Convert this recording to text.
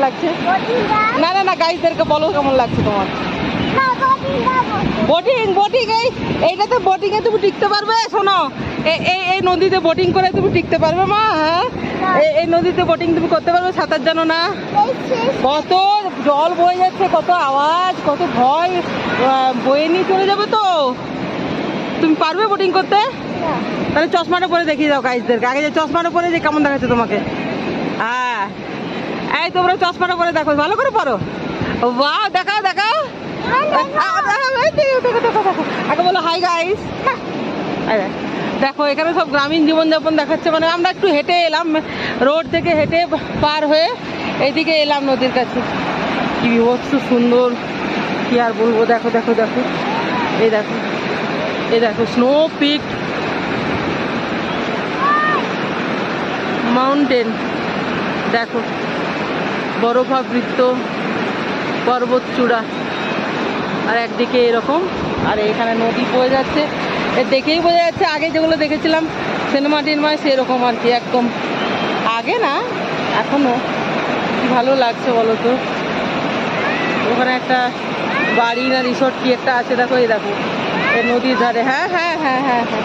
লাগছে? না না না, গাইজদেরকে বলো কেমন লাগছে তোমার। বোটিং বোটিং এইটাতে বোটিং এ তুমি টিকতে পারবে? শোনো, এই নদীতে বোটিং করে তুমি টিকতে পারবে মা? হ্যাঁ, এই নদীতে বোটিং তুমি করতে পারবে? সাঁতার জানো না? কত জল বয়ে যাচ্ছে, কত আওয়াজ, কত ভয়, বয়ে নিয়ে চলে যাবে তো। তুমি পারবে বোটিং করতে? তাহলে চশমাটা পরে দেখিয়ে দাও গাইজদেরকে। আগে যে চশমাটা পরে যে কেমন দেখাচ্ছে তোমাকে। হ্যাঁ, এই তোমরা চশমাটা পরে দেখো, ভালো করে পরো। বাহ, দেখাও দেখাও। আগে বলো হাই গাইস। দেখো এখানে সব গ্রামীণ জীবনযাপন দেখাচ্ছে। মানে আমরা একটু হেঁটে এলাম, রোড থেকে হেঁটে পার হয়ে এইদিকে এলাম নদীর কাছে। কি বিভৎস সুন্দর, কি আর বলবো। দেখো দেখো দেখো, এই দেখো, এই দেখো স্নো পিক মাউন্টেন, দেখো বরফাবৃত পর্বত চূড়া, আর একদিকে এরকম, আর এখানে নদী বয়ে যাচ্ছে। দেখেই বোঝা যাচ্ছে আগে যেগুলো দেখেছিলাম সিনেমা টিনেমায় সেরকম আর কি, একদম আগে না, এখনো। কি ভালো লাগছে বলো তো। ওখানে একটা বাড়ি না রিসোর্ট কি একটা আছে, দেখো এই দেখো এই নদীর ধারে। হ্যাঁ হ্যাঁ হ্যাঁ হ্যাঁ হ্যাঁ,